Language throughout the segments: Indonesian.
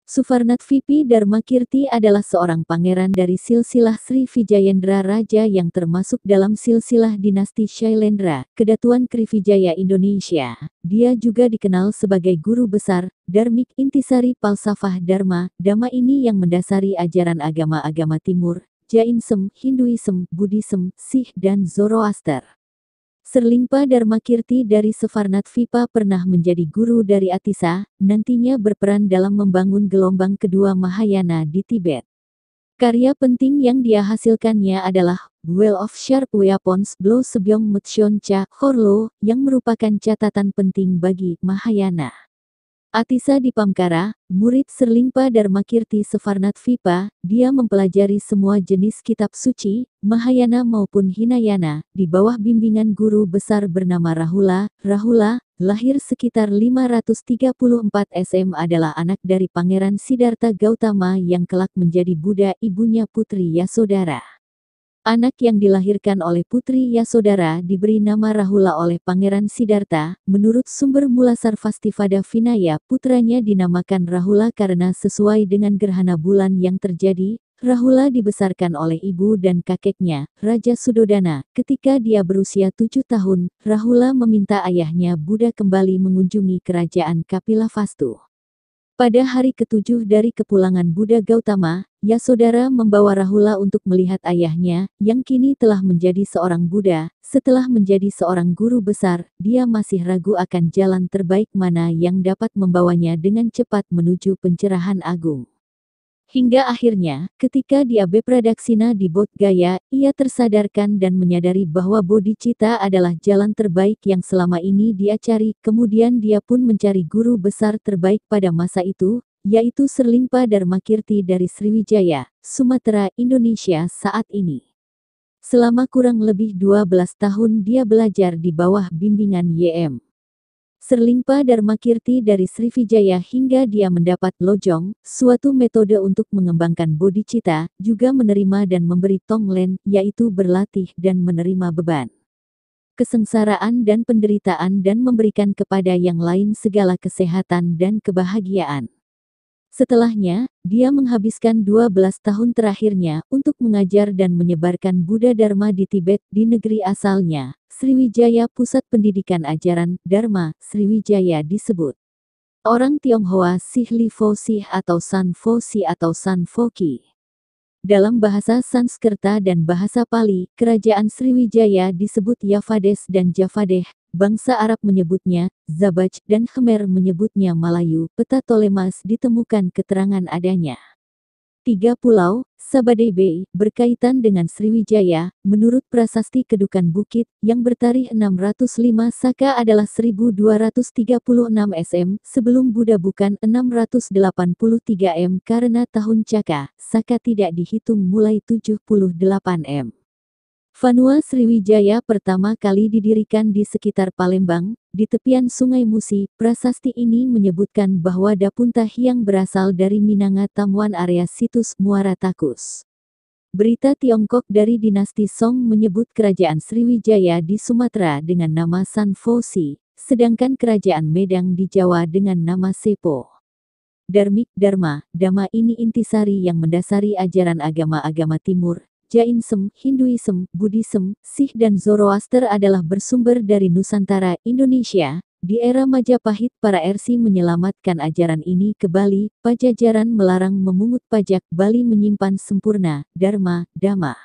Suvarnatvipi Dharmakirti adalah seorang pangeran dari silsilah Srivijayendra Raja yang termasuk dalam silsilah dinasti Shailendra, Kedatuan Srivijaya Indonesia. Dia juga dikenal sebagai guru besar, Dharmik Intisari Falsafah Dharma. Dhamma ini yang mendasari ajaran agama-agama Timur, Jainisme, Hinduisme, Buddhisme, Sikh dan Zoroaster. Serlingpa Dharmakirti dari Suvarnatvipa pernah menjadi guru dari Atisa, nantinya berperan dalam membangun gelombang kedua Mahayana di Tibet. Karya penting yang dia hasilkannya adalah Well of Sharp Weapons Blow Sebyong Mutsion Cha Khorlo, yang merupakan catatan penting bagi Mahayana. Atisa Dipamkara, murid Serlingpa Dharmakirti Suvarnatvipa, dia mempelajari semua jenis kitab suci, Mahayana maupun Hinayana, di bawah bimbingan guru besar bernama Rahula. Rahula, lahir sekitar 534 SM, adalah anak dari Pangeran Siddhartha Gautama yang kelak menjadi Buddha. Ibunya Putri Yasodhara. Anak yang dilahirkan oleh Putri Yasodhara diberi nama Rahula oleh Pangeran Siddhartha. Menurut sumber Mulasarvastivada Vinaya, putranya dinamakan Rahula karena sesuai dengan gerhana bulan yang terjadi. Rahula dibesarkan oleh ibu dan kakeknya, Raja Sudodana. Ketika dia berusia 7 tahun, Rahula meminta ayahnya Buddha kembali mengunjungi kerajaan Kapilavastu. Pada hari ke-7 dari kepulangan Buddha Gautama, Yasodhara membawa Rahula untuk melihat ayahnya, yang kini telah menjadi seorang Buddha. Setelah menjadi seorang guru besar, dia masih ragu akan jalan terbaik mana yang dapat membawanya dengan cepat menuju pencerahan agung. Hingga akhirnya, ketika dia bepradaksina di Bodh Gaya, ia tersadarkan dan menyadari bahwa bodhicitta adalah jalan terbaik yang selama ini dia cari. Kemudian dia pun mencari guru besar terbaik pada masa itu, yaitu Serlingpa Dharmakirti dari Sriwijaya, Sumatera, Indonesia saat ini. Selama kurang lebih 12 tahun dia belajar di bawah bimbingan Y.M. Serlingpa Dharmakirti dari Sriwijaya hingga dia mendapat lojong, suatu metode untuk mengembangkan bodhicitta, juga menerima dan memberi tonglen, yaitu berlatih dan menerima beban, kesengsaraan dan penderitaan dan memberikan kepada yang lain segala kesehatan dan kebahagiaan. Setelahnya, dia menghabiskan 12 tahun terakhirnya untuk mengajar dan menyebarkan Buddha Dharma di Tibet, di negeri asalnya, Sriwijaya. Pusat pendidikan ajaran Dharma Sriwijaya disebut orang Tionghoa Sih Li Fo Sih atau San Fo Si atau San Fo Ki. Dalam bahasa Sanskerta dan bahasa Pali, kerajaan Sriwijaya disebut Yavades dan Javadeh. Bangsa Arab menyebutnya Zabaj dan Khmer menyebutnya Malayu. Peta Tolemas ditemukan keterangan adanya 3 pulau, Sabadeh Bay, berkaitan dengan Sriwijaya. Menurut prasasti Kedukan Bukit, yang bertarikh 605 Saka adalah 1236 SM, sebelum Buddha bukan 683 M karena tahun Caka, Saka tidak dihitung mulai 78 M. Vanua Sriwijaya pertama kali didirikan di sekitar Palembang, di tepian Sungai Musi. Prasasti ini menyebutkan bahwa Dapunta Hyang berasal dari Minanga Tamuan area situs Muara Takus. Berita Tiongkok dari dinasti Song menyebut kerajaan Sriwijaya di Sumatera dengan nama San Fo Si, sedangkan kerajaan Medang di Jawa dengan nama Sepo. Dharmik Dharma, Dhamma ini intisari yang mendasari ajaran agama-agama Timur. Jainisme, Hinduisme, Buddhisme, Sikh dan Zoroaster adalah bersumber dari Nusantara, Indonesia. Di era Majapahit para RC menyelamatkan ajaran ini ke Bali. Pajajaran melarang memungut pajak. Bali menyimpan sempurna Dharma, Dhamma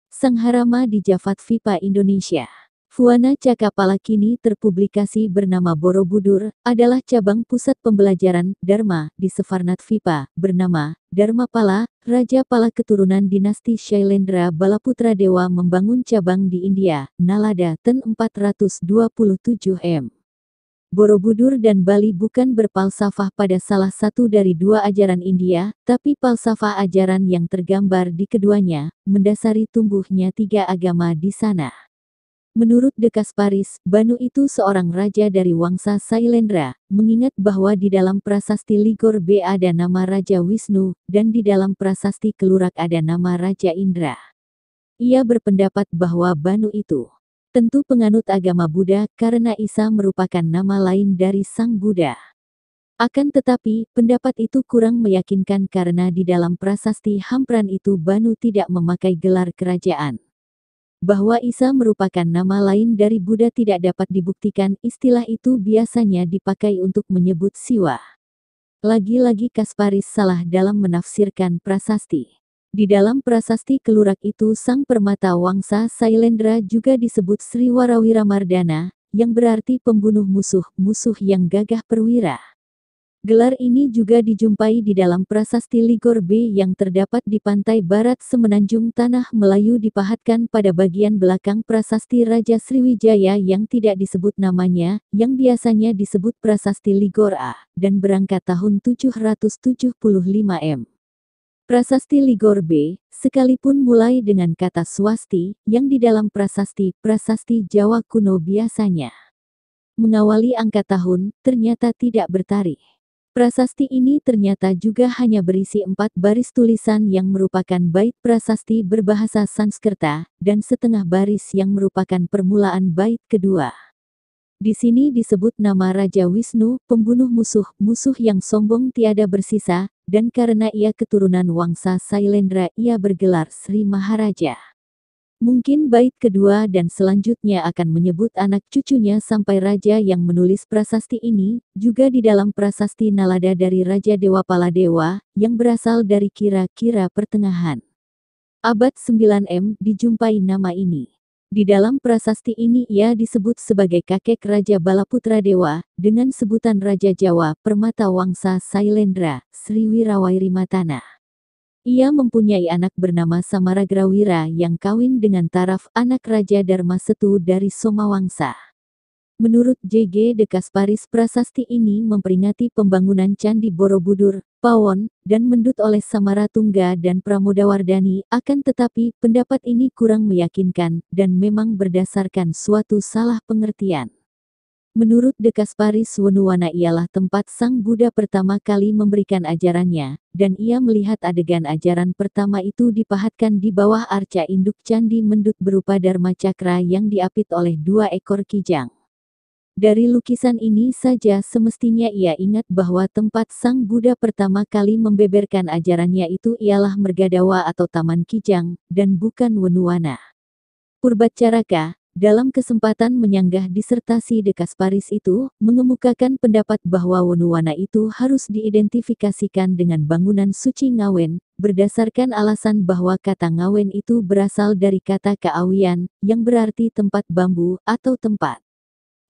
Sangharama di Javatvipa, Indonesia. Fuana Cakapala kini terpublikasi bernama Borobudur, adalah cabang pusat pembelajaran Dharma di Suvarnatvipa, bernama Dharmapala. Raja Pala keturunan dinasti Shailendra Balaputra Dewa membangun cabang di India, Nalada, Ten 427 M. Borobudur dan Bali bukan berpalsafah pada salah satu dari dua ajaran India, tapi palsafah ajaran yang tergambar di keduanya, mendasari tumbuhnya 3 agama di sana. Menurut De Kasparis, Banu itu seorang raja dari Wangsa Sailendra, mengingat bahwa di dalam prasasti Ligor B ada nama Raja Wisnu, dan di dalam prasasti Kelurak ada nama Raja Indra. Ia berpendapat bahwa Banu itu tentu penganut agama Buddha, karena Isa merupakan nama lain dari Sang Buddha. Akan tetapi, pendapat itu kurang meyakinkan karena di dalam prasasti Hampran itu Banu tidak memakai gelar kerajaan. Bahwa Isa merupakan nama lain dari Buddha tidak dapat dibuktikan, istilah itu biasanya dipakai untuk menyebut Siwa. Lagi-lagi Kasparis salah dalam menafsirkan prasasti. Di dalam prasasti Kelurak itu sang permata Wangsa Sailendra juga disebut Sri Warawiramardana, yang berarti pembunuh musuh yang gagah perwira. Gelar ini juga dijumpai di dalam prasasti Ligor B yang terdapat di pantai barat semenanjung Tanah Melayu dipahatkan pada bagian belakang prasasti Raja Sriwijaya yang tidak disebut namanya, yang biasanya disebut prasasti Ligor A, dan berangkat tahun 775 M. Prasasti Ligor B, sekalipun mulai dengan kata swasti, yang di dalam prasasti Jawa kuno biasanya mengawali angka tahun, ternyata tidak bertarikh. Prasasti ini ternyata juga hanya berisi 4 baris tulisan yang merupakan bait prasasti berbahasa Sanskerta, dan setengah baris yang merupakan permulaan bait kedua. Di sini disebut nama Raja Wisnu, pembunuh musuh yang sombong tiada bersisa, dan karena ia keturunan Wangsa Sailendra ia bergelar Sri Maharaja. Mungkin bait kedua dan selanjutnya akan menyebut anak cucunya sampai raja yang menulis prasasti ini, juga di dalam prasasti Nalada dari Raja Dewapala Dewa, yang berasal dari kira-kira pertengahan abad 9 M, dijumpai nama ini. Di dalam prasasti ini ia disebut sebagai kakek Raja Balaputra Dewa, dengan sebutan Raja Jawa, Permata Wangsa Sailendra, Sri Wirawirimatana. Ia mempunyai anak bernama Samaragrawira yang kawin dengan Taraf, anak Raja Dharma Setu dari Somawangsa. Menurut J.G. de Kasparis prasasti ini memperingati pembangunan Candi Borobudur, Pawon, dan Mendut oleh Samaratungga dan Pramodawardhani, akan tetapi pendapat ini kurang meyakinkan, dan memang berdasarkan suatu salah pengertian. Menurut de Kasparis Wenuwana ialah tempat Sang Buddha pertama kali memberikan ajarannya, dan ia melihat adegan ajaran pertama itu dipahatkan di bawah arca induk Candi Mendut berupa Dharma Cakra yang diapit oleh 2 ekor kijang. Dari lukisan ini saja semestinya ia ingat bahwa tempat Sang Buddha pertama kali membeberkan ajarannya itu ialah Mergadawa atau Taman Kijang, dan bukan Wenuwana. Purbacaraka, dalam kesempatan menyanggah disertasi de Kasparis itu, mengemukakan pendapat bahwa Wenuwana itu harus diidentifikasikan dengan bangunan suci Ngawen, berdasarkan alasan bahwa kata Ngawen itu berasal dari kata Keawian, yang berarti tempat bambu, atau tempat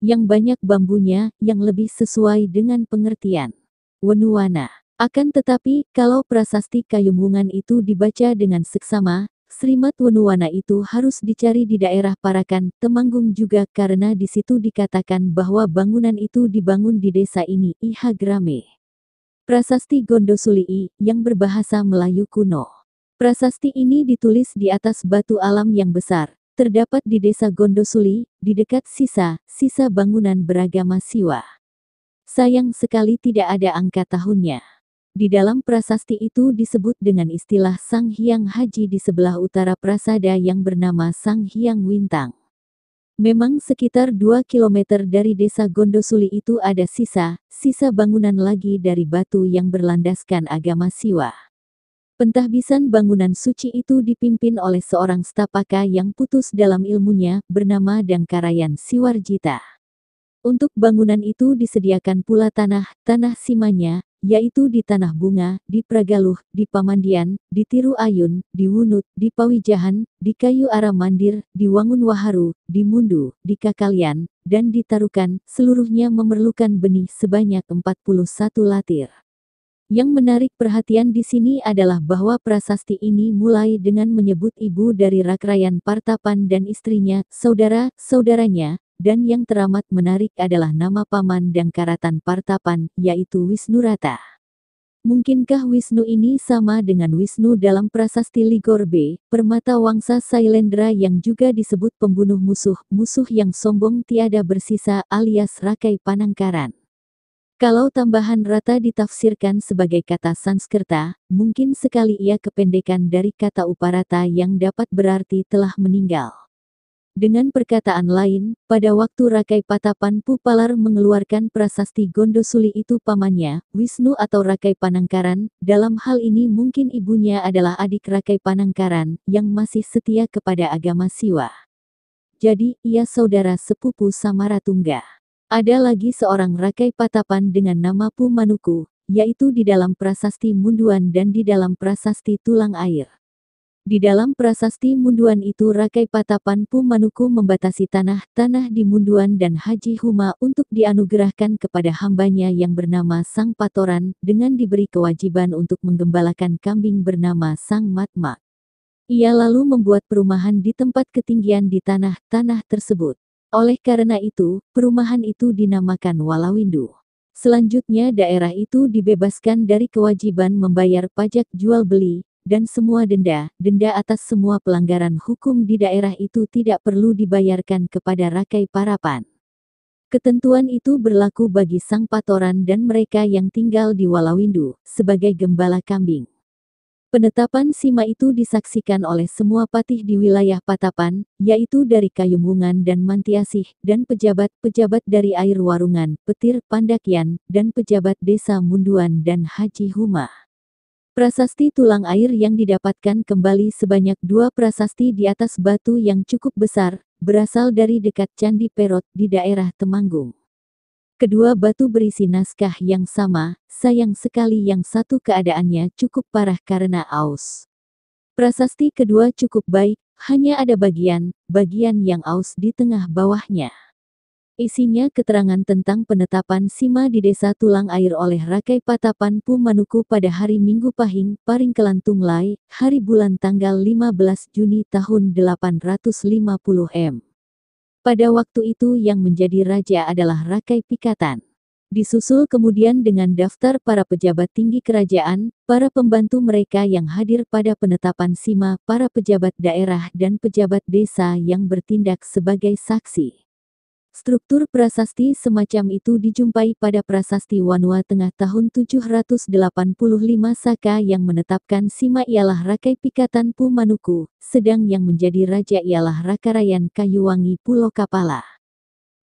yang banyak bambunya, yang lebih sesuai dengan pengertian Wenuwana. Akan tetapi, kalau prasasti Kayumwungan itu dibaca dengan seksama, Srimat Wenuwana itu harus dicari di daerah Parakan, Temanggung juga karena di situ dikatakan bahwa bangunan itu dibangun di desa ini, Iha Grame. Prasasti Gondosuli yang berbahasa Melayu kuno. Prasasti ini ditulis di atas batu alam yang besar, terdapat di desa Gondosuli, di dekat sisa bangunan beragama Siwa. Sayang sekali tidak ada angka tahunnya. Di dalam prasasti itu disebut dengan istilah Sang Hyang Haji di sebelah utara prasada yang bernama Sang Hyang Wintang. Memang sekitar 2 km dari desa Gondosuli itu ada sisa bangunan lagi dari batu yang berlandaskan agama Siwa. Pentahbisan bangunan suci itu dipimpin oleh seorang stapaka yang putus dalam ilmunya, bernama Dangkarayan Siwarjita. Untuk bangunan itu disediakan pula tanah simanya, yaitu di Tanah Bunga, di Pragaluh, di Pamandian, di Tiru Ayun, di Wunut, di Pawijahan, di Kayu Aram Mandir, di Wangun Waharu, di Mundu, di Kakalian, dan di Tarukan, seluruhnya memerlukan benih sebanyak 41 latir. Yang menarik perhatian di sini adalah bahwa prasasti ini mulai dengan menyebut ibu dari Rakrayan Partapan dan istrinya, saudara-saudaranya, dan yang teramat menarik adalah nama paman Dangkaratan Partapan, yaitu Wisnurata. Mungkinkah Wisnu ini sama dengan Wisnu dalam prasasti Ligor B, Permata Wangsa Sailendra yang juga disebut pembunuh musuh yang sombong tiada bersisa alias Rakai Panangkaran? Kalau tambahan rata ditafsirkan sebagai kata Sanskerta, mungkin sekali ia kependekan dari kata Uparata yang dapat berarti telah meninggal. Dengan perkataan lain, pada waktu Rakai Patapan Pupalar mengeluarkan prasasti Gondosuli itu pamannya, Wisnu atau Rakai Panangkaran, dalam hal ini mungkin ibunya adalah adik Rakai Panangkaran, yang masih setia kepada agama Siwa. Jadi, ia saudara sepupu Samaratungga. Ada lagi seorang Rakai Patapan dengan nama Pumanuku, yaitu di dalam prasasti Munduan dan di dalam prasasti Tulang Air. Di dalam prasasti Munduan itu Rakai Patapan Pumanuku membatasi tanah-tanah di Munduan dan Haji Huma untuk dianugerahkan kepada hambanya yang bernama Sang Patoran, dengan diberi kewajiban untuk menggembalakan kambing bernama Sang Matmak. Ia lalu membuat perumahan di tempat ketinggian di tanah-tanah tersebut. Oleh karena itu, perumahan itu dinamakan Walawindu. Selanjutnya daerah itu dibebaskan dari kewajiban membayar pajak jual beli, dan semua denda atas semua pelanggaran hukum di daerah itu tidak perlu dibayarkan kepada Rakai Parapan. Ketentuan itu berlaku bagi Sang Patoran dan mereka yang tinggal di Walawindu, sebagai gembala kambing. Penetapan sima itu disaksikan oleh semua patih di wilayah Patapan, yaitu dari Kayumwungan dan Mantiasih, dan pejabat-pejabat dari Air Warungan, Petir, Pandakian, dan pejabat desa Munduan dan Haji Huma. Prasasti Tulang Air yang didapatkan kembali sebanyak 2 prasasti di atas batu yang cukup besar, berasal dari dekat Candi Perot di daerah Temanggung. Kedua batu berisi naskah yang sama, sayang sekali yang satu keadaannya cukup parah karena aus. Prasasti kedua cukup baik, hanya ada bagian yang aus di tengah bawahnya. Isinya keterangan tentang penetapan sima di desa Tulang Air oleh Rakai Patapan Pumanuku pada hari Minggu Pahing, Paring Kelantung Lai, hari bulan tanggal 15 Juni tahun 850 M. Pada waktu itu yang menjadi raja adalah Rakai Pikatan. Disusul kemudian dengan daftar para pejabat tinggi kerajaan, para pembantu mereka yang hadir pada penetapan sima, para pejabat daerah dan pejabat desa yang bertindak sebagai saksi. Struktur prasasti semacam itu dijumpai pada prasasti Wanua Tengah tahun 785 Saka yang menetapkan sima ialah Rakai Pikatan Pumanuku, sedang yang menjadi raja ialah Rakarayan Kayuwangi Pulo Kapala.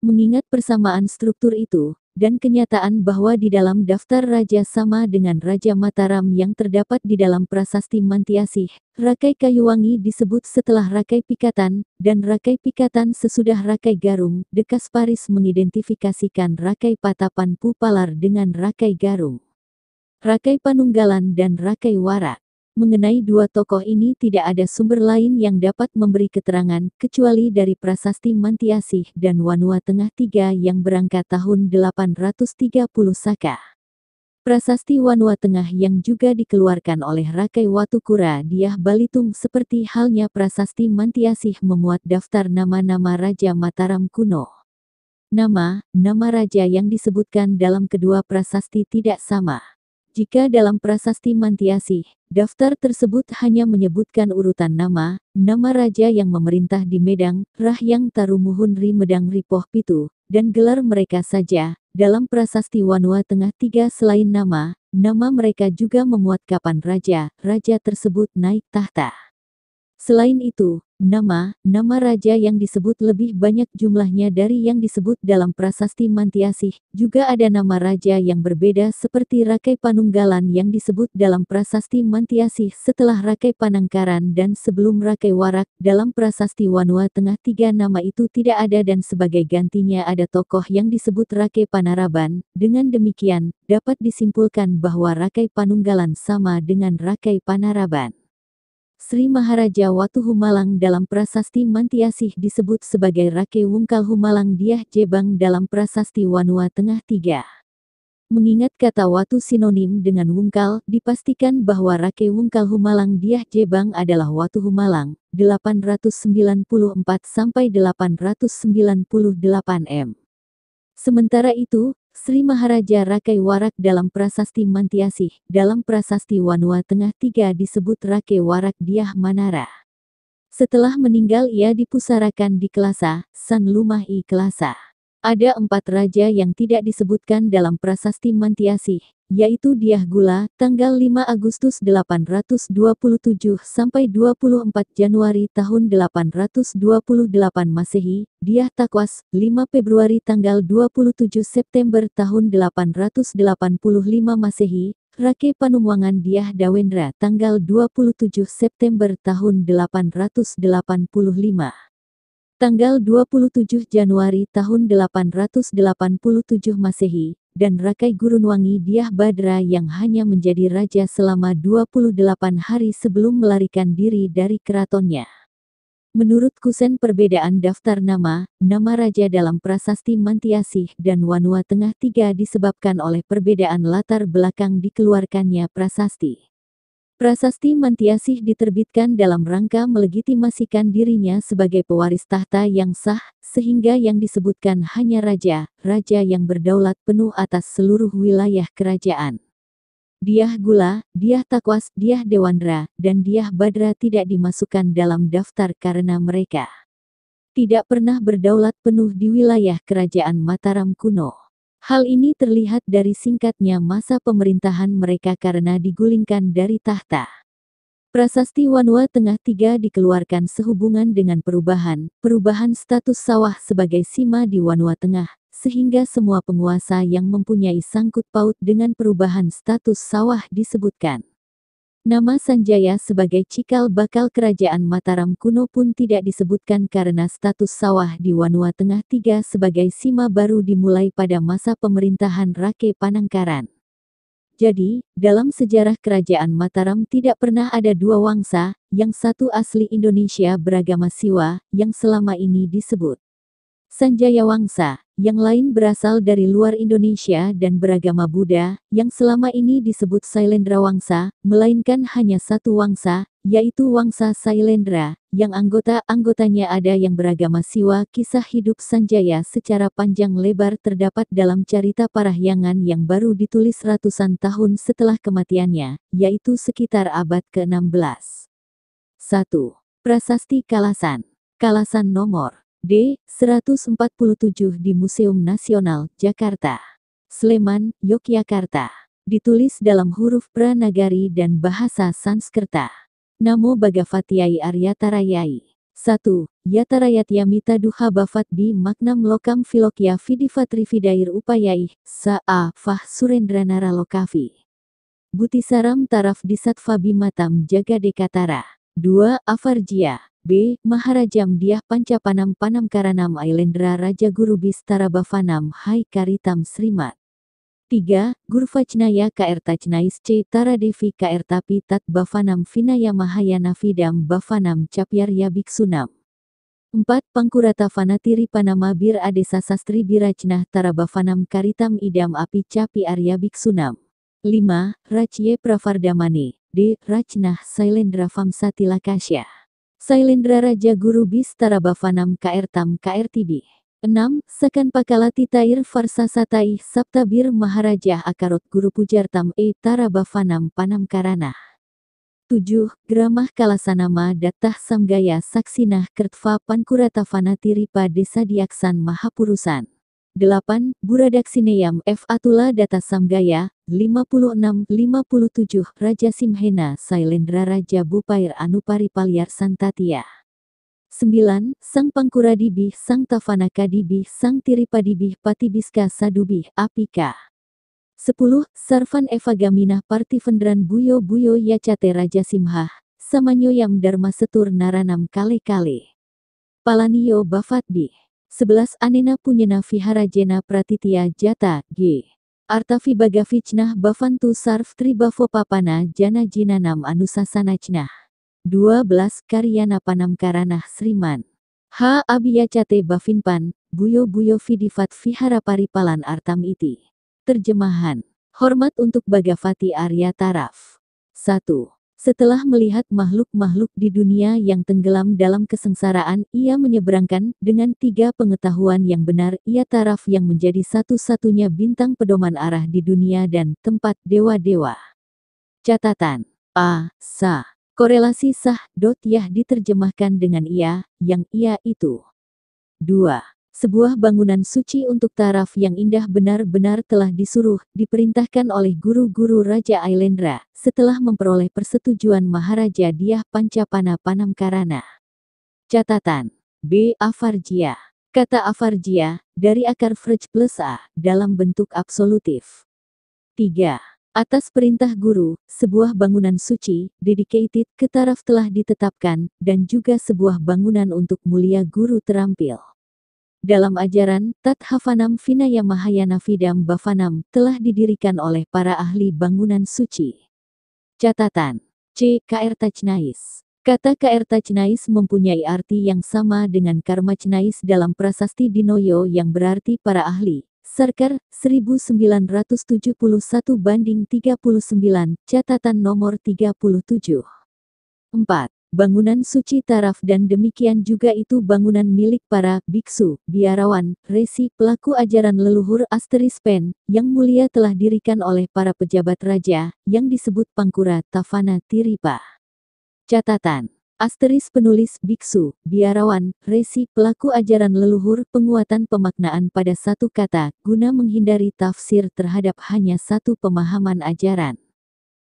Mengingat persamaan struktur itu, dan kenyataan bahwa di dalam daftar raja sama dengan Raja Mataram yang terdapat di dalam prasasti Mantiasih, Rakai Kayuwangi disebut setelah Rakai Pikatan, dan Rakai Pikatan sesudah Rakai Garung. Dekas Paris mengidentifikasikan Rakai Patapan Pupalar dengan Rakai Garung, Rakai Panunggalan dan Rakai Warak. Mengenai dua tokoh ini tidak ada sumber lain yang dapat memberi keterangan, kecuali dari prasasti Mantiasih dan Wanua Tengah III yang berangkat tahun 830 Saka. Prasasti Wanua Tengah yang juga dikeluarkan oleh Rakai Watukura Diah Balitung seperti halnya prasasti Mantiasih memuat daftar nama-nama Raja Mataram kuno. Nama raja yang disebutkan dalam kedua prasasti tidak sama. Jika dalam prasasti Mantiasih, daftar tersebut hanya menyebutkan urutan nama raja yang memerintah di Medang, Rahyang Tarumuhun Ri Medang Ripoh Pitu, dan gelar mereka saja. Dalam prasasti Wanua Tengah III selain nama mereka juga memuat kapan raja tersebut naik tahta. Selain itu, nama raja yang disebut lebih banyak jumlahnya dari yang disebut dalam prasasti Mantiasih. Juga ada nama raja yang berbeda seperti Rakai Panunggalan yang disebut dalam prasasti Mantiasih setelah Rakai Panangkaran dan sebelum Rakai Warak. Dalam prasasti Wanua Tengah III nama itu tidak ada dan sebagai gantinya ada tokoh yang disebut Rakai Panaraban. Dengan demikian, dapat disimpulkan bahwa Rakai Panunggalan sama dengan Rakai Panaraban. Sri Maharaja Watu Humalang dalam prasasti Mantiasih disebut sebagai Rakai Wungkal Humalang Diah Jebang dalam prasasti Wanua Tengah III. Mengingat kata Watu sinonim dengan Wungkal, dipastikan bahwa Rakai Wungkal Humalang Diah Jebang adalah Watu Humalang, 894-898 M. Sementara itu, Sri Maharaja Rakai Warak dalam prasasti Mantiasih, dalam prasasti Wanua Tengah III disebut Rakai Warak Diah Manara. Setelah meninggal ia dipusarakan di Kelasa, San Lumah I Kelasa. Ada 4 raja yang tidak disebutkan dalam prasasti Mantiasih, yaitu Dyah Gula, tanggal 5 Agustus 827 sampai 24 Januari tahun 828 Masehi, Dyah Takwas, 5 Februari tanggal 27 September tahun 885 Masehi, Rake Panumwangan Dyah Dawendra tanggal 27 September tahun 885. Tanggal 27 Januari tahun 887 Masehi, dan Rakai Gurunwangi Dyah Badra yang hanya menjadi raja selama 28 hari sebelum melarikan diri dari keratonnya. Menurut Kusen perbedaan daftar nama raja dalam prasasti Mantiasih dan Wanua Tengah III disebabkan oleh perbedaan latar belakang dikeluarkannya prasasti. Prasasti Mantiasih diterbitkan dalam rangka melegitimasikan dirinya sebagai pewaris tahta yang sah, sehingga yang disebutkan hanya raja yang berdaulat penuh atas seluruh wilayah kerajaan. Dyah Gula, Dyah Takwas, Dyah Dewandra, dan Dyah Badra tidak dimasukkan dalam daftar karena mereka tidak pernah berdaulat penuh di wilayah kerajaan Mataram kuno. Hal ini terlihat dari singkatnya masa pemerintahan mereka karena digulingkan dari tahta. Prasasti Wanua Tengah III dikeluarkan sehubungan dengan perubahan status sawah sebagai sima di Wanua Tengah, sehingga semua penguasa yang mempunyai sangkut paut dengan perubahan status sawah disebutkan. Nama Sanjaya sebagai cikal bakal kerajaan Mataram kuno pun tidak disebutkan karena status sawah di Wanua Tengah III sebagai sima baru dimulai pada masa pemerintahan Rake Panangkaran. Jadi, dalam sejarah kerajaan Mataram tidak pernah ada dua wangsa, yang satu asli Indonesia beragama Siwa, yang selama ini disebut Sanjaya Wangsa, yang lain berasal dari luar Indonesia dan beragama Buddha, yang selama ini disebut Sailendra Wangsa, melainkan hanya satu wangsa, yaitu Wangsa Sailendra, yang anggotanya ada yang beragama Siwa. Kisah hidup Sanjaya secara panjang lebar terdapat dalam Carita Parahyangan yang baru ditulis ratusan tahun setelah kematiannya, yaitu sekitar abad ke-16. 1. Prasasti Kalasan. Kalasan nomor D147 di Museum Nasional, Jakarta. Sleman, Yogyakarta. Ditulis dalam huruf Pranagari dan bahasa Sanskerta. Namo Bhagavatyai Aryatarayai. 1. Yatarayatya mita duha bafat bi maknam lokam filokya vidivatri vidair upayai, sa fah surendranara lokavi. Butisaram taraf disatva bimatam jaga dekatara. 2. Avarjia. B. Maharajam Dyah Pancapanam Panamkaranam Ailendra Raja Guru Bistara Bavanam Hai Karitam Srimat. 3. Gurvacnaya Kaertacnais C. Taradevi Kaertapi Tat Bavanam Vinaya Mahayana Vidam Bavanam Capyarya Biksunam. 4. Pangkurata Vanatiri Panama Bir Adesa Sastri Biracnah Tarabavanam Karitam Idam Api Capi Arya Biksunam. 5. Racye Pravardamane D. Racnah Sailendra Famsati Lakasya. Sailendra Raja Guru Bistara Bavanam Kaertam Kaertibi. 6. Sakan Pakalati Tair Farsasatai Saptabir Maharaja Akarot Guru Pujartam Tara Bavanam Panamkarana. 7. Gramah Kalasanama Dattah Samgaya Saksinah Kertva Pankurata Vanatiripa Desa Diaksan Mahapurusan. 8. Buradaksineyam F. Atula Data Samgaya, 56-57 Raja Simhena Sailendra Raja Bupair Anuparipalyar Santatia. 9. Sang Pangkuradibih Sang Tavanakadibih Sang Tiripadibih Patibiska Sadubih Apika. 10. Sarvan Evagaminah Partivendran Buyo Buyo Yacate Raja Simhah, Samanyoyam Dharma Setur Naranam Kale Kale. Palaniyo Bafatbih. 11. Anena Punyena Viharajena Pratitya Jata, G. Artavi Bagavicnah Bavantu Sarv Tribavo Papana Jana Jinanam Anusasanacnah. 12. Karyana Panamkaranah Sriman. H. Abiyacate Bavinpan, Buyo Buyo Vidivat Viharaparipalan Artam Iti. Terjemahan. Hormat untuk Bhagavati Arya Taraf. 1. Setelah melihat makhluk-makhluk di dunia yang tenggelam dalam kesengsaraan, ia menyeberangkan, dengan 3 pengetahuan yang benar, ia taraf yang menjadi satu-satunya bintang pedoman arah di dunia dan tempat dewa-dewa. Catatan. A. Sa. Korelasi sah. Yah diterjemahkan dengan ia, yang ia itu. 2. Sebuah bangunan suci untuk taraf yang indah benar-benar telah diperintahkan oleh guru-guru Raja Ailendra, setelah memperoleh persetujuan Maharaja Dyah Pancapana Panamkarana. Catatan. B. Avarjya. Kata avarjya, dari akar vrj plus a, dalam bentuk absolutif. 3. Atas perintah guru, sebuah bangunan suci, dedicated ke taraf telah ditetapkan, dan juga sebuah bangunan untuk mulia guru terampil. Dalam ajaran, Tat Havanam Vinaya Mahayana Vidam Bhavanam, telah didirikan oleh para ahli bangunan suci. Catatan. C. Kaertachnais. Kata Kaertachnais mempunyai arti yang sama dengan Karmachnais dalam prasasti Dinoyo yang berarti para ahli. Sarkar, 1971 banding 39, catatan nomor 37. 4. Bangunan suci taraf dan demikian juga itu bangunan milik para biksu, biarawan, resi, pelaku ajaran leluhur *pen, yang mulia telah dirikan oleh para pejabat raja, yang disebut Pangkura Tavana Tiripa. Catatan. Penulis biksu, biarawan, resi, pelaku ajaran leluhur, penguatan pemaknaan pada satu kata, guna menghindari tafsir terhadap hanya satu pemahaman ajaran.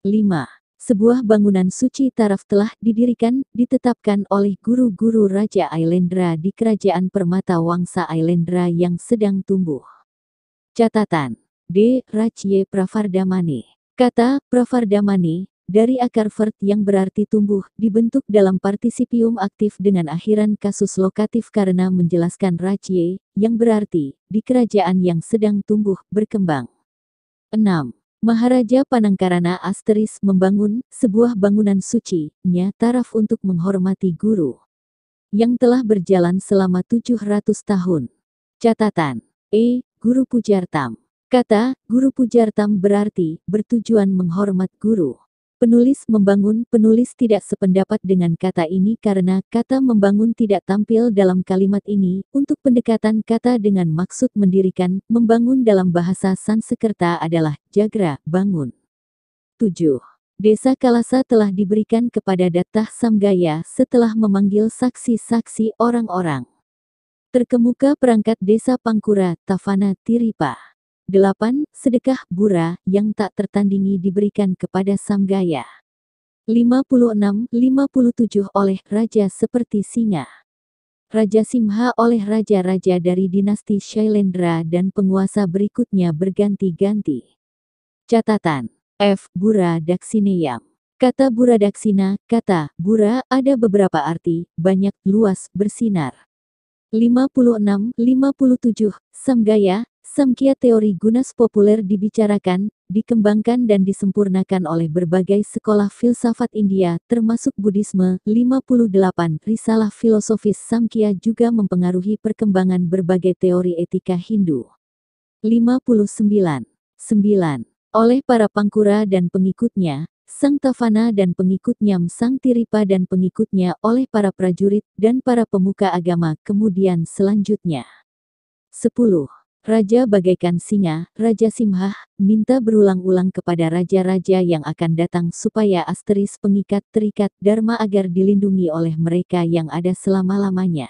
5. Sebuah bangunan suci taraf telah ditetapkan oleh guru-guru Raja Ailendra di Kerajaan Permata Wangsa Ailendra yang sedang tumbuh. Catatan. D. Rajye Pravardhamani. Kata Pravardhamani, dari akar vert yang berarti tumbuh, dibentuk dalam partisipium aktif dengan akhiran kasus lokatif karena menjelaskan Rajye, yang berarti, di kerajaan yang sedang tumbuh, berkembang. 6. Maharaja Panangkarana membangun sebuah bangunan suci, nya taraf untuk menghormati guru, yang telah berjalan selama 700 tahun. Catatan. E. Guru Pujartam. Kata Guru Pujartam berarti bertujuan menghormat guru. Penulis tidak sependapat dengan kata ini karena kata membangun tidak tampil dalam kalimat ini. Untuk pendekatan kata dengan maksud mendirikan, membangun dalam bahasa Sanskerta adalah jagra, bangun. 7. Desa Kalasa telah diberikan kepada Dattah Samgaya setelah memanggil saksi-saksi orang-orang terkemuka perangkat desa Pangkura Tavana Tiripa. 8. Sedekah Bura yang tak tertandingi diberikan kepada Samgaya. 56-57 oleh raja seperti singa. Raja Simha oleh raja-raja dari dinasti Shailendra dan penguasa berikutnya berganti-ganti. Catatan. F. Bura Daksineyam. Kata Bura Daksina, kata Bura ada beberapa arti, banyak, luas, bersinar. 56-57 Samgaya. Samkhya teori Gunas populer dibicarakan, dikembangkan dan disempurnakan oleh berbagai sekolah filsafat India, termasuk Buddhisme. 58 Risalah filosofis Samkhya juga mempengaruhi perkembangan berbagai teori etika Hindu. 59. Oleh para Pangkura dan pengikutnya, Sang Tavana dan pengikutnya Sang Tiripa dan pengikutnya oleh para prajurit dan para pemuka agama kemudian selanjutnya. 10. Raja bagaikan singa, Raja Simha, minta berulang-ulang kepada raja-raja yang akan datang supaya pengikat terikat Dharma agar dilindungi oleh mereka yang ada selama-lamanya.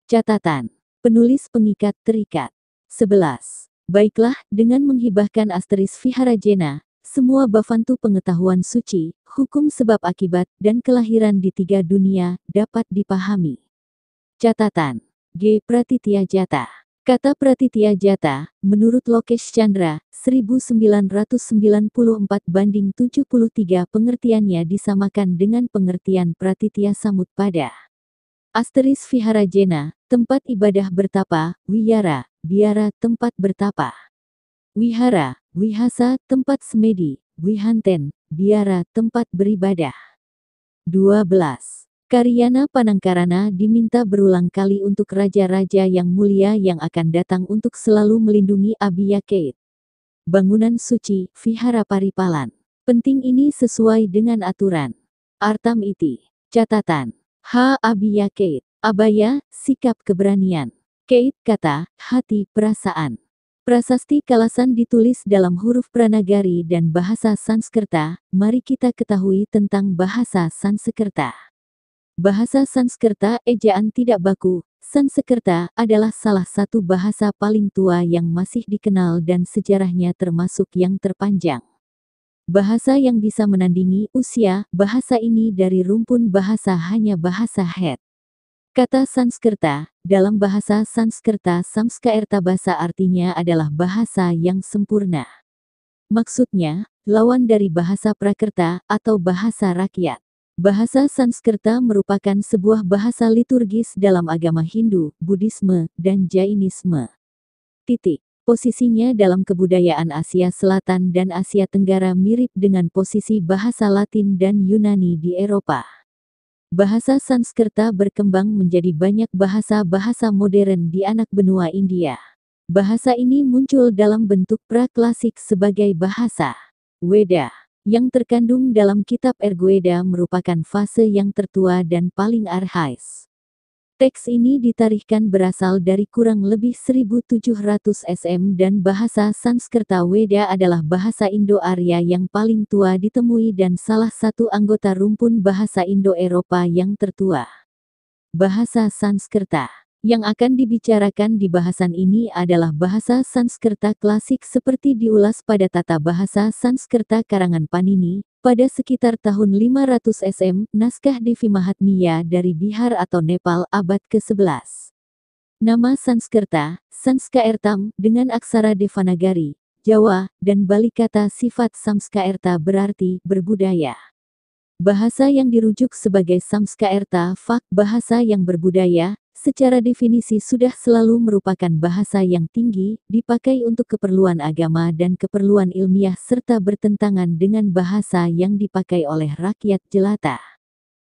Catatan. Penulis pengikat terikat. 11. Baiklah, dengan menghibahkan Viharajena, semua Bhavantu pengetahuan suci, hukum sebab akibat, dan kelahiran di 3 dunia, dapat dipahami. Catatan. G. Pratitya Jata. Kata Pratitya Jata, menurut Lokesh Chandra, 1994 banding 73 pengertiannya disamakan dengan pengertian Pratitya Samutpada. Viharajena, tempat ibadah bertapa, Wiyara, biara tempat bertapa. Wihara, Wihasa, tempat semedi, Wihanten, biara tempat beribadah. 12. Karyana Panangkarana diminta berulang kali untuk raja-raja yang mulia yang akan datang untuk selalu melindungi Abhiya Kait. Bangunan suci, Vihara Paripalan. Penting ini sesuai dengan aturan. Artam iti. Catatan. H. Abhiya Kait. Abaya, sikap keberanian. Kait, kata, hati, perasaan. Prasasti Kalasan ditulis dalam huruf Pranagari dan bahasa Sanskerta. Mari kita ketahui tentang bahasa Sanskerta. Bahasa Sanskerta, ejaan tidak baku. Sanskerta adalah salah satu bahasa paling tua yang masih dikenal dan sejarahnya termasuk yang terpanjang. Bahasa yang bisa menandingi usia, bahasa ini dari rumpun bahasa hanya bahasa Het. Kata Sanskerta, dalam bahasa Sanskerta Samskaerta bahasa artinya adalah bahasa yang sempurna. Maksudnya, lawan dari bahasa Prakerta atau bahasa rakyat. Bahasa Sanskerta merupakan sebuah bahasa liturgis dalam agama Hindu, Buddhisme, dan Jainisme. Posisinya dalam kebudayaan Asia Selatan dan Asia Tenggara mirip dengan posisi bahasa Latin dan Yunani di Eropa. Bahasa Sanskerta berkembang menjadi banyak bahasa-bahasa modern di anak benua India. Bahasa ini muncul dalam bentuk praklasik sebagai bahasa Weda, yang terkandung dalam kitab Rigveda merupakan fase yang tertua dan paling arhais. Teks ini ditarikhkan berasal dari kurang lebih 1700 SM dan bahasa Sanskerta Weda adalah bahasa Indo-Arya yang paling tua ditemui dan salah satu anggota rumpun bahasa Indo-Eropa yang tertua. Bahasa Sanskerta yang akan dibicarakan di bahasan ini adalah bahasa Sanskerta klasik seperti diulas pada tata bahasa Sanskerta karangan Panini, pada sekitar tahun 500 SM, naskah Devi Mahatmya dari Bihar atau Nepal abad ke-11. Nama Sanskerta, Sanskaertam, dengan aksara Devanagari, Jawa, dan balik kata sifat Samskaerta berarti berbudaya. Bahasa yang dirujuk sebagai Samskaerta Fak bahasa yang berbudaya, secara definisi sudah selalu merupakan bahasa yang tinggi, dipakai untuk keperluan agama dan keperluan ilmiah serta bertentangan dengan bahasa yang dipakai oleh rakyat jelata.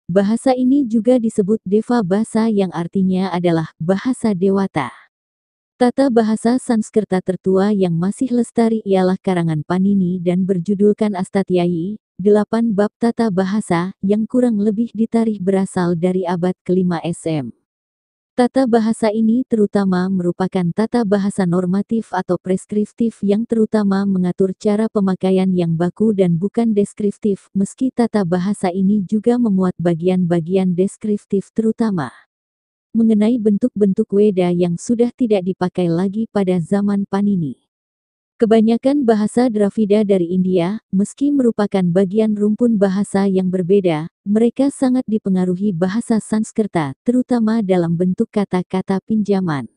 Bahasa ini juga disebut Deva Bhasa yang artinya adalah bahasa dewata. Tata bahasa Sanskerta tertua yang masih lestari ialah karangan Panini dan berjudulkan Astatyayi, 8 bab tata bahasa, yang kurang lebih ditarikh berasal dari abad ke-5 SM. Tata bahasa ini terutama merupakan tata bahasa normatif atau preskriptif yang terutama mengatur cara pemakaian yang baku dan bukan deskriptif, meski tata bahasa ini juga memuat bagian-bagian deskriptif terutama mengenai bentuk-bentuk Weda yang sudah tidak dipakai lagi pada zaman Panini. Kebanyakan bahasa Dravida dari India, meski merupakan bagian rumpun bahasa yang berbeda, mereka sangat dipengaruhi bahasa Sanskerta, terutama dalam bentuk kata-kata pinjaman.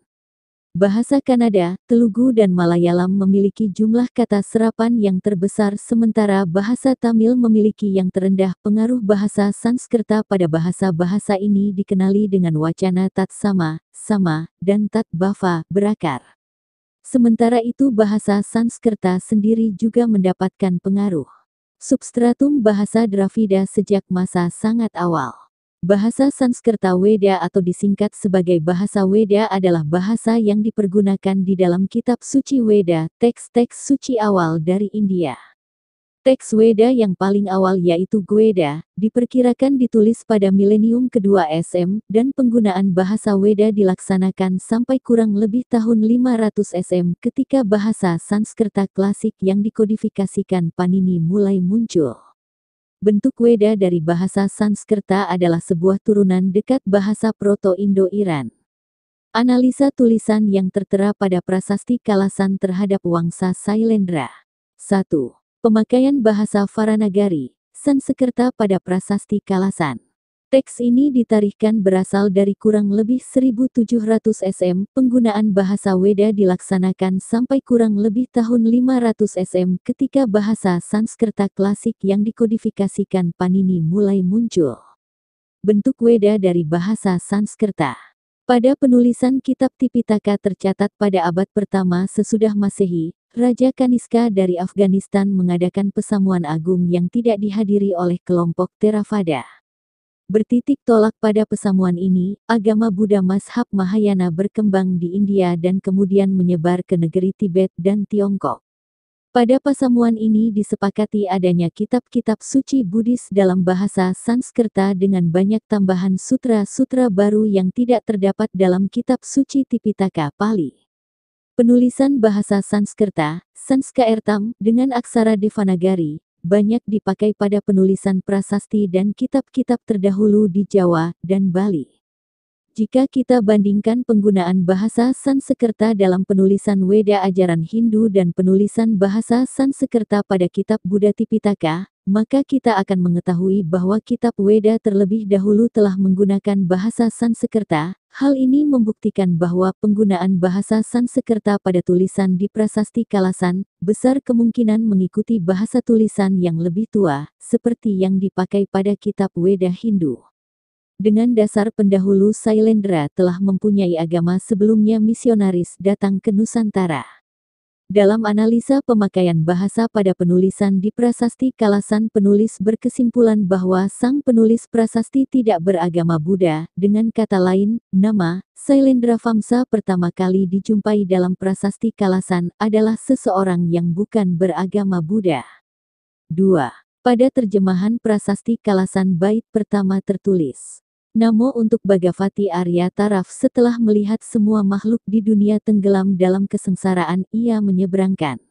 Bahasa Kannada, Telugu dan Malayalam memiliki jumlah kata serapan yang terbesar sementara bahasa Tamil memiliki yang terendah. Pengaruh bahasa Sanskerta pada bahasa-bahasa ini dikenali dengan wacana tat sama, dan tat bhava, berakar. Sementara itu bahasa Sanskerta sendiri juga mendapatkan pengaruh substratum bahasa Dravida sejak masa sangat awal. Bahasa Sanskerta Weda atau disingkat sebagai bahasa Weda adalah bahasa yang dipergunakan di dalam kitab suci Weda, teks-teks suci awal dari India. Teks Weda yang paling awal yaitu Gweda, diperkirakan ditulis pada milenium kedua SM, dan penggunaan bahasa Weda dilaksanakan sampai kurang lebih tahun 500 SM ketika bahasa Sanskerta klasik yang dikodifikasikan Panini mulai muncul. Bentuk Weda dari bahasa Sanskerta adalah sebuah turunan dekat bahasa Proto-Indo-Iran. Analisa tulisan yang tertera pada prasasti Kalasan terhadap Wangsa Sailendra. 1. Pemakaian bahasa Varanagari, Sanskerta pada prasasti Kalasan. Teks ini ditarikhkan berasal dari kurang lebih 1700 SM. Penggunaan bahasa Weda dilaksanakan sampai kurang lebih tahun 500 SM ketika bahasa Sanskerta klasik yang dikodifikasikan Panini mulai muncul. Bentuk Weda dari bahasa Sanskerta. Pada penulisan kitab Tipitaka tercatat pada abad pertama sesudah Masehi, Raja Kaniska dari Afghanistan mengadakan pesamuan agung yang tidak dihadiri oleh kelompok Theravada. Bertitik tolak pada pesamuan ini, agama Buddha Mazhab Mahayana berkembang di India dan kemudian menyebar ke negeri Tibet dan Tiongkok. Pada pesamuan ini disepakati adanya kitab-kitab suci Buddhis dalam bahasa Sanskerta dengan banyak tambahan sutra-sutra baru yang tidak terdapat dalam kitab suci Tipitaka Pali. Penulisan bahasa Sanskerta, Sanskaertam, dengan aksara Devanagari, banyak dipakai pada penulisan prasasti dan kitab-kitab terdahulu di Jawa dan Bali. Jika kita bandingkan penggunaan bahasa Sanskerta dalam penulisan Weda ajaran Hindu dan penulisan bahasa Sanskerta pada kitab Buddha Tipitaka, maka kita akan mengetahui bahwa kitab Weda terlebih dahulu telah menggunakan bahasa Sanskerta. Hal ini membuktikan bahwa penggunaan bahasa Sanskerta pada tulisan di prasasti Kalasan besar kemungkinan mengikuti bahasa tulisan yang lebih tua, seperti yang dipakai pada kitab Weda Hindu. Dengan dasar pendahulu Sailendra telah mempunyai agama sebelumnya misionaris datang ke Nusantara. Dalam analisa pemakaian bahasa pada penulisan di prasasti Kalasan, penulis berkesimpulan bahwa sang penulis prasasti tidak beragama Buddha. Dengan kata lain, nama Sailendra Vamsa pertama kali dijumpai dalam prasasti Kalasan adalah seseorang yang bukan beragama Buddha. 2. Pada terjemahan prasasti Kalasan bait pertama tertulis, Namo untuk Bhagavati Arya Taraf. Setelah melihat semua makhluk di dunia tenggelam dalam kesengsaraan, ia menyeberangkan,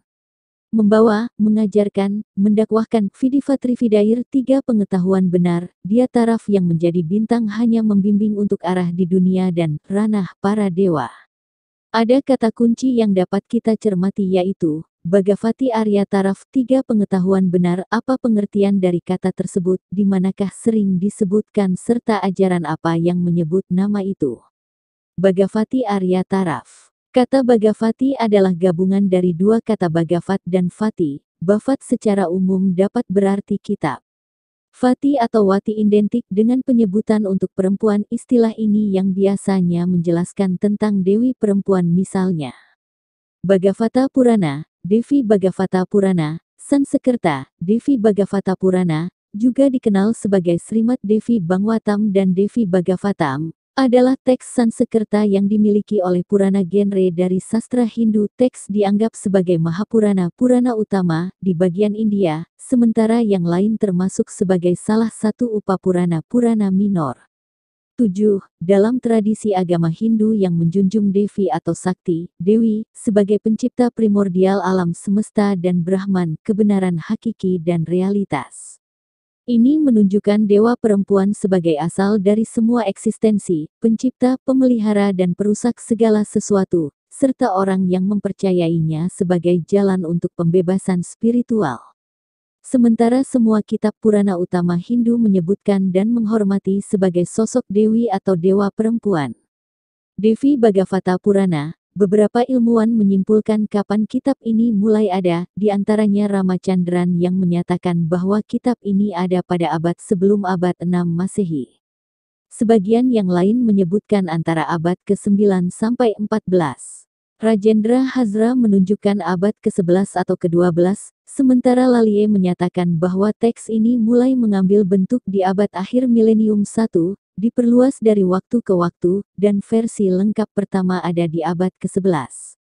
membawa, mengajarkan, mendakwahkan Vidivatri Vidair 3 pengetahuan benar. Dia taraf yang menjadi bintang hanya membimbing untuk arah di dunia dan ranah para dewa. Ada kata kunci yang dapat kita cermati yaitu Bhagavati Arya Taraf 3 pengetahuan benar. Apa pengertian dari kata tersebut, di manakah sering disebutkan serta ajaran apa yang menyebut nama itu? Bhagavati Arya Taraf. Kata Bhagavati adalah gabungan dari 2 kata Bhagavat dan Vati. Bhavat secara umum dapat berarti kitab. Vati atau Wati identik dengan penyebutan untuk perempuan. Istilah ini yang biasanya menjelaskan tentang dewi perempuan, misalnya Bhagavata Purana, Devi Bhagavata Purana, Sanskerta, Devi Bhagavata Purana, juga dikenal sebagai Srimad Devi Bhagavatam dan Devi Bhagavatam, adalah teks Sanskerta yang dimiliki oleh Purana genre dari sastra Hindu. Teks dianggap sebagai Mahapurana, Purana utama, di bagian India, sementara yang lain termasuk sebagai salah satu Upapurana, Purana minor. 7. Dalam tradisi agama Hindu yang menjunjung Devi atau Sakti, Dewi, sebagai pencipta primordial alam semesta dan Brahman, kebenaran hakiki dan realitas. Ini menunjukkan dewa perempuan sebagai asal dari semua eksistensi, pencipta, pemelihara dan perusak segala sesuatu, serta orang yang mempercayainya sebagai jalan untuk pembebasan spiritual. Sementara semua kitab Purana utama Hindu menyebutkan dan menghormati sebagai sosok dewi atau dewa perempuan. Devi Bhagavata Purana, beberapa ilmuwan menyimpulkan kapan kitab ini mulai ada, di antaranya Ramachandran yang menyatakan bahwa kitab ini ada pada abad sebelum abad 6 Masehi. Sebagian yang lain menyebutkan antara abad ke-9 sampai 14. Rajendra Hazra menunjukkan abad ke-11 atau ke-12, sementara Lalie menyatakan bahwa teks ini mulai mengambil bentuk di abad akhir milenium 1, diperluas dari waktu ke waktu, dan versi lengkap pertama ada di abad ke-11.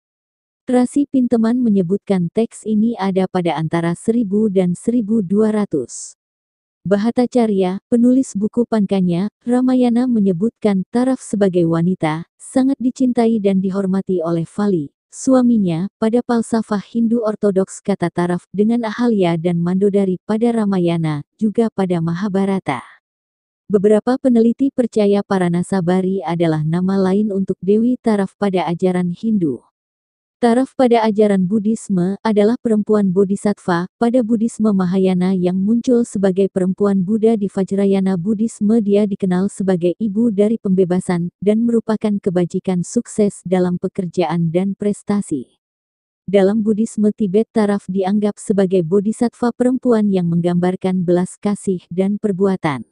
Trasi Pinteman menyebutkan teks ini ada pada antara 1000 dan 1200. Bhattacharya, penulis buku Pankanya, Ramayana menyebutkan Taraf sebagai wanita, sangat dicintai dan dihormati oleh Vali, suaminya. Pada falsafah Hindu Ortodoks kata Taraf dengan Ahalya dan Mandodari pada Ramayana, juga pada Mahabharata. Beberapa peneliti percaya Paranasabari adalah nama lain untuk Dewi Taraf pada ajaran Hindu. Taraf pada ajaran Buddhisme adalah perempuan bodhisattva. Pada Buddhisme Mahayana yang muncul sebagai perempuan Buddha di Vajrayana Buddhisme, dia dikenal sebagai ibu dari pembebasan, dan merupakan kebajikan sukses dalam pekerjaan dan prestasi. Dalam Buddhisme Tibet, Taraf dianggap sebagai bodhisattva perempuan yang menggambarkan belas kasih dan perbuatan.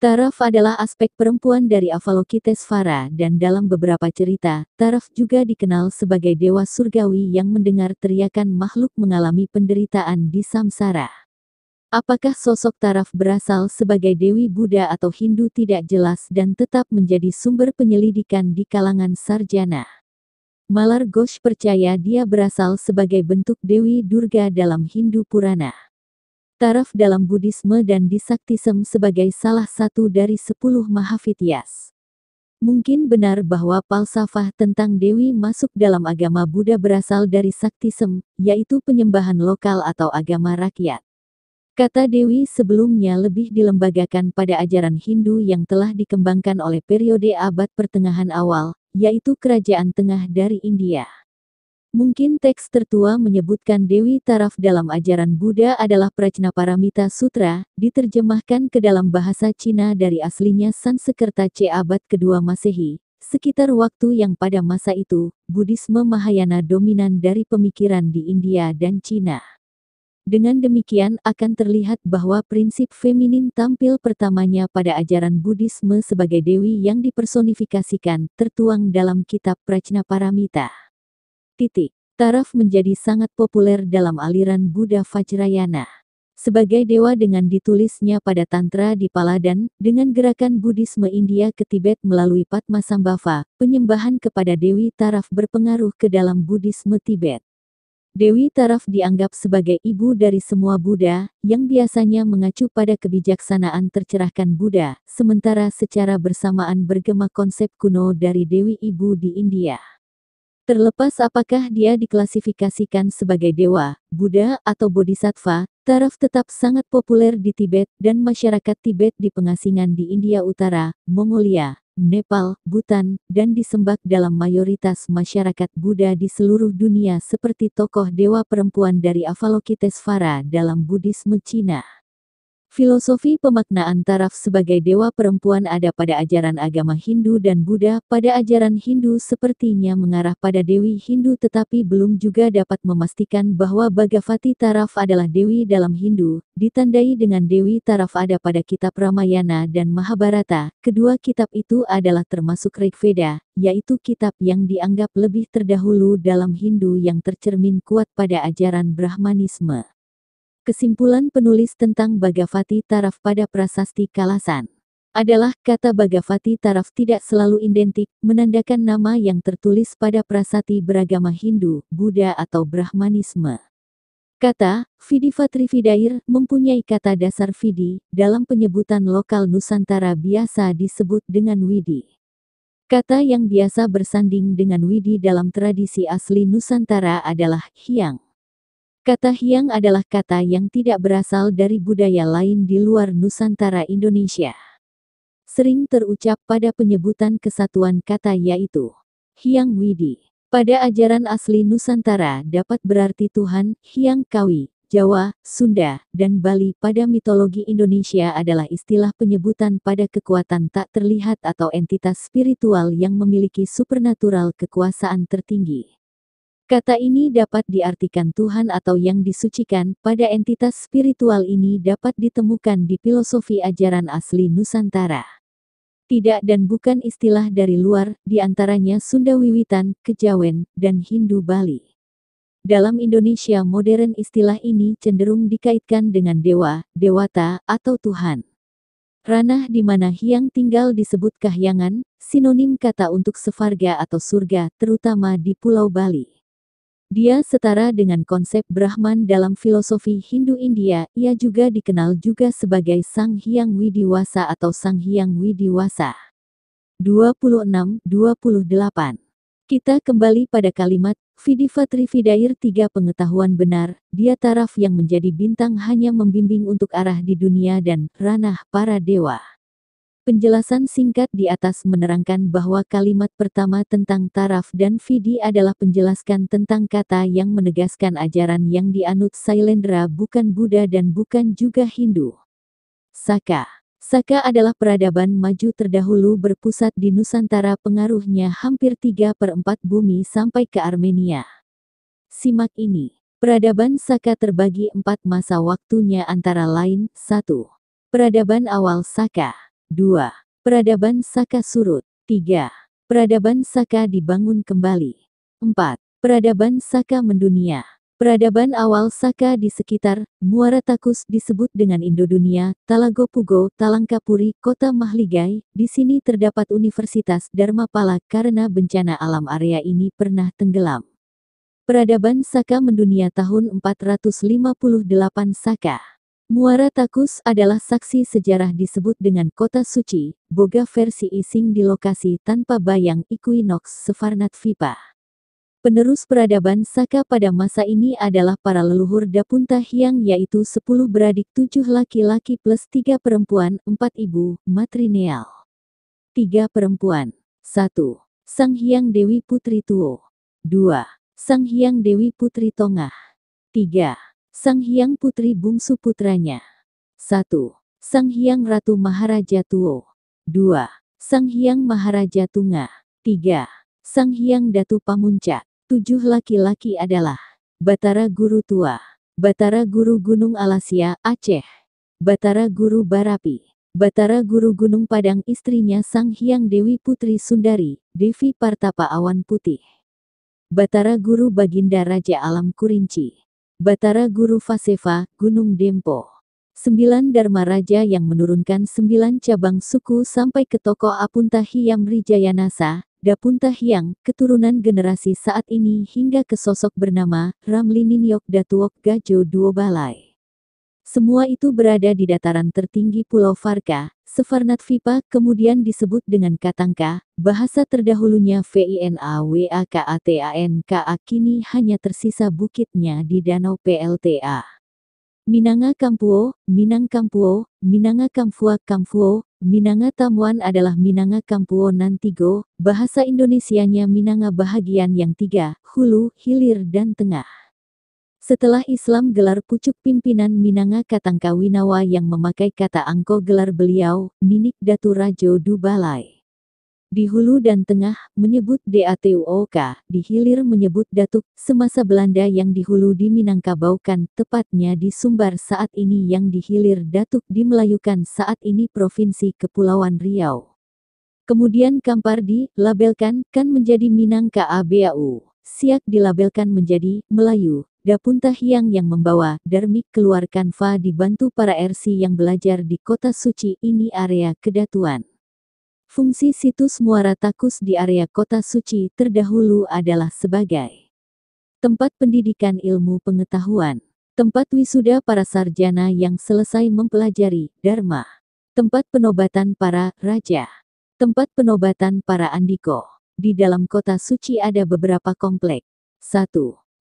Taraf adalah aspek perempuan dari Avalokitesvara dan dalam beberapa cerita, Taraf juga dikenal sebagai dewa surgawi yang mendengar teriakan makhluk mengalami penderitaan di samsara. Apakah sosok Taraf berasal sebagai Dewi Buddha atau Hindu tidak jelas dan tetap menjadi sumber penyelidikan di kalangan sarjana. Malar Ghosh percaya dia berasal sebagai bentuk Dewi Durga dalam Hindu Purana. Taraf dalam Buddhisme dan di Saktism sebagai salah satu dari 10 Mahavidyas. Mungkin benar bahwa falsafah tentang Dewi masuk dalam agama Buddha berasal dari Saktism, yaitu penyembahan lokal atau agama rakyat. Kata Dewi sebelumnya lebih dilembagakan pada ajaran Hindu yang telah dikembangkan oleh periode abad pertengahan awal, yaitu Kerajaan Tengah dari India. Mungkin teks tertua menyebutkan Dewi Taraf dalam ajaran Buddha adalah Prajnaparamita Sutra, diterjemahkan ke dalam bahasa Cina dari aslinya Sanskerta C abad kedua Masehi, sekitar waktu yang pada masa itu, Buddhisme Mahayana dominan dari pemikiran di India dan Cina. Dengan demikian akan terlihat bahwa prinsip feminin tampil pertamanya pada ajaran Buddhisme sebagai dewi yang dipersonifikasikan, tertuang dalam kitab Prajnaparamita. Taraf menjadi sangat populer dalam aliran Buddha Vajrayana. Sebagai dewa dengan ditulisnya pada Tantra di Paladan, dengan gerakan Buddhisme India ke Tibet melalui Padmasambhava, penyembahan kepada Dewi Taraf berpengaruh ke dalam Buddhisme Tibet. Dewi Taraf dianggap sebagai ibu dari semua Buddha, yang biasanya mengacu pada kebijaksanaan tercerahkan Buddha, sementara secara bersamaan bergema konsep kuno dari Dewi Ibu di India. Terlepas apakah dia diklasifikasikan sebagai dewa, Buddha, atau Bodhisattva, Taraf tetap sangat populer di Tibet dan masyarakat Tibet di pengasingan di India Utara, Mongolia, Nepal, Bhutan, dan disembah dalam mayoritas masyarakat Buddha di seluruh dunia seperti tokoh dewa perempuan dari Avalokitesvara dalam Buddhisme Cina. Filosofi pemaknaan Taraf sebagai dewa perempuan ada pada ajaran agama Hindu dan Buddha. Pada ajaran Hindu sepertinya mengarah pada Dewi Hindu tetapi belum juga dapat memastikan bahwa Bhagavati Taraf adalah dewi dalam Hindu, ditandai dengan Dewi Taraf ada pada kitab Ramayana dan Mahabharata. Kedua kitab itu adalah termasuk Rigveda, yaitu kitab yang dianggap lebih terdahulu dalam Hindu yang tercermin kuat pada ajaran Brahmanisme. Kesimpulan penulis tentang Bhagavati Taraf pada Prasasti Kalasan adalah kata Bhagavati Taraf tidak selalu identik, menandakan nama yang tertulis pada prasasti beragama Hindu, Buddha atau Brahmanisme. Kata Vidivatrividair mempunyai kata dasar Vidi, dalam penyebutan lokal Nusantara biasa disebut dengan Widi. Kata yang biasa bersanding dengan Widi dalam tradisi asli Nusantara adalah Hyang. Kata Hyang adalah kata yang tidak berasal dari budaya lain di luar Nusantara Indonesia. Sering terucap pada penyebutan kesatuan kata yaitu Hyang Widi. Pada ajaran asli Nusantara dapat berarti Tuhan, Hyang Kawi, Jawa, Sunda, dan Bali. Pada mitologi Indonesia adalah istilah penyebutan pada kekuatan tak terlihat atau entitas spiritual yang memiliki supernatural kekuasaan tertinggi. Kata ini dapat diartikan Tuhan atau yang disucikan. Pada entitas spiritual ini dapat ditemukan di filosofi ajaran asli Nusantara. Tidak dan bukan istilah dari luar, diantaranya Sunda Wiwitan, Kejawen, dan Hindu Bali. Dalam Indonesia modern istilah ini cenderung dikaitkan dengan dewa, dewata, atau Tuhan. Ranah di mana Hyang tinggal disebut kahyangan, sinonim kata untuk sevarga atau surga, terutama di Pulau Bali. Dia setara dengan konsep Brahman dalam filosofi Hindu India. Ia juga dikenal juga sebagai Sang Hyang Widiwasa atau Sang Hyang Widiwasa. 26-28. Kita kembali pada kalimat Vidivatrividair 3 pengetahuan benar. Dia Taraf yang menjadi bintang hanya membimbing untuk arah di dunia dan ranah para dewa. Penjelasan singkat di atas menerangkan bahwa kalimat pertama tentang Taraf dan Vidi adalah penjelaskan tentang kata yang menegaskan ajaran yang dianut Sailendra bukan Buddha dan bukan juga Hindu. Saka. Saka adalah peradaban maju terdahulu berpusat di Nusantara, pengaruhnya hampir 3/4 bumi sampai ke Armenia. Simak ini. Peradaban Saka terbagi 4 masa waktunya antara lain, 1. Peradaban awal Saka. 2. Peradaban Saka surut. 3. Peradaban Saka dibangun kembali. 4. Peradaban Saka mendunia. Peradaban awal Saka di sekitar Muara Takus disebut dengan Indodunia, Talagopugo, Talangkapuri, Kota Mahligai. Di sini terdapat Universitas Dharmapala karena bencana alam area ini pernah tenggelam. Peradaban Saka mendunia tahun 458 Saka. Muara Takus adalah saksi sejarah disebut dengan kota suci, boga versi ising di lokasi tanpa bayang equinox Sefarnat Vipa. Penerus peradaban Saka pada masa ini adalah para leluhur Dapunta Hyang, yaitu 10 beradik, 7 laki-laki plus 3 perempuan, 4 ibu, matrilineal. 3 perempuan. 1. Sang Hyang Dewi Putri Tuo. 2. Sang Hyang Dewi Putri Tongah. 3. Sang Hyang Putri Bungsu putranya. 1. Sang Hyang Ratu Maharaja Tuo. 2. Sang Hyang Maharaja Tunga. 3. Sang Hyang Datu Pamuncak. 7 laki-laki adalah Batara Guru Tua, Batara Guru Gunung Alasya, Aceh, Batara Guru Barapi, Batara Guru Gunung Padang, istrinya Sang Hyang Dewi Putri Sundari, Devi Partapa Awan Putih, Batara Guru Baginda Raja Alam Kurinci, Batara Guru Vaseva, Gunung Dempo. 9 Dharma Raja yang menurunkan 9 cabang suku sampai ke tokoh Apunta Hyam Rijayanasa, Dapunta Hyang, keturunan generasi saat ini hingga ke sosok bernama Ramli Ninyok Datuok Gajo Duo Balai. Semua itu berada di dataran tertinggi Pulau Varka, Sefarnatvipa, kemudian disebut dengan Katangka, bahasa terdahulunya Vinawakatanka, kini hanya tersisa bukitnya di Danau Plta. Minanga Kampuo, Minang Kampuo, Minanga Kamfua Kamfuo, Minanga Tamuan adalah Minanga Kampuo Nantigo, bahasa Indonesianya Minanga bahagian yang 3, hulu, hilir dan tengah. Setelah Islam gelar pucuk pimpinan Minanga Katangka Winawa yang memakai kata angko, gelar beliau, Ninik Datu Rajo Du Balai. Di hulu dan tengah, menyebut Datuok, di hilir menyebut Datuk, semasa Belanda yang di hulu di Minangkabaukan, tepatnya di Sumbar saat ini yang di hilir Datuk di Melayukan saat ini Provinsi Kepulauan Riau. Kemudian Kampar dilabelkan, kan menjadi Minangka Abau, Siak dilabelkan menjadi Melayu, Dapunta Hyang yang membawa Darmik keluarkan Fa dibantu para RC yang belajar di Kota Suci, ini area kedatuan. Fungsi situs Muara Takus di area Kota Suci terdahulu adalah sebagai tempat pendidikan ilmu pengetahuan, tempat wisuda para sarjana yang selesai mempelajari Dharma, tempat penobatan para raja, tempat penobatan para andiko. Di dalam Kota Suci ada beberapa komplek. 1.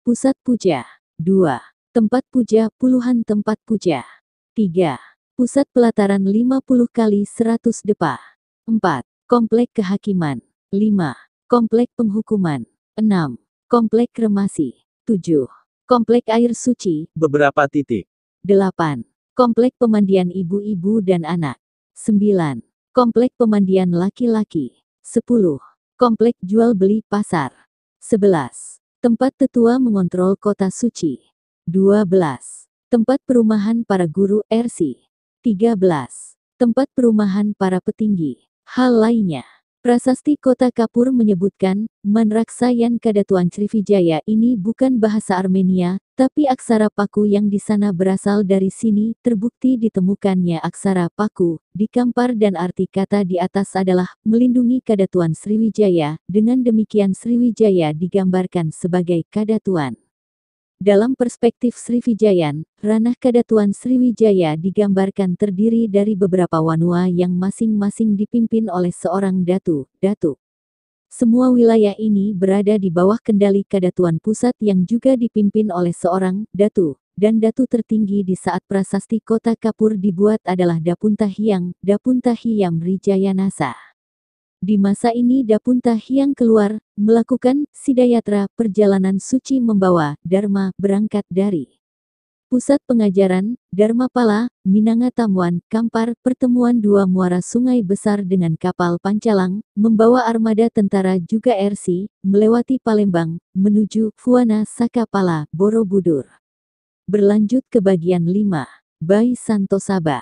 Pusat puja. 2. Tempat puja, puluhan tempat puja. 3. Pusat pelataran 50 kali 100 depa. 4. Komplek kehakiman. 5. Komplek penghukuman. 6. Komplek kremasi. 7. Komplek air suci, beberapa titik. 8. Komplek pemandian ibu-ibu dan anak. 9. Komplek pemandian laki-laki. 10. Komplek jual beli pasar. 11. Tempat tetua mengontrol Kota Suci. 12. Tempat perumahan para guru RC. 13. Tempat perumahan para petinggi. Hal lainnya. Prasasti Kota Kapur menyebutkan, Manraksayan Kadatuan Srivijaya ini bukan bahasa Armenia, tapi aksara Paku yang di sana berasal dari sini. Terbukti ditemukannya aksara Paku di Kampar dan arti kata di atas adalah melindungi Kadatuan Sriwijaya. Dengan demikian Sriwijaya digambarkan sebagai Kadatuan. Dalam perspektif Srivijayan, ranah Kadatuan Sriwijaya digambarkan terdiri dari beberapa wanua yang masing-masing dipimpin oleh seorang datu. Semua wilayah ini berada di bawah kendali Kadatuan Pusat yang juga dipimpin oleh seorang datu, dan datu tertinggi di saat prasasti Kota Kapur dibuat adalah Dapunta Hyang, Dapunta Hyam Rijayanasa. Di masa ini Dapunta Hyang keluar, melakukan sidayatra, perjalanan suci membawa Dharma, berangkat dari pusat pengajaran, Dharmapala, Minanga Tamuan, Kampar, pertemuan dua muara sungai besar dengan kapal Pancalang, membawa armada tentara juga RC, melewati Palembang, menuju Fuana Sakapala, Borobudur. Berlanjut ke bagian 5, Bai Santosaba.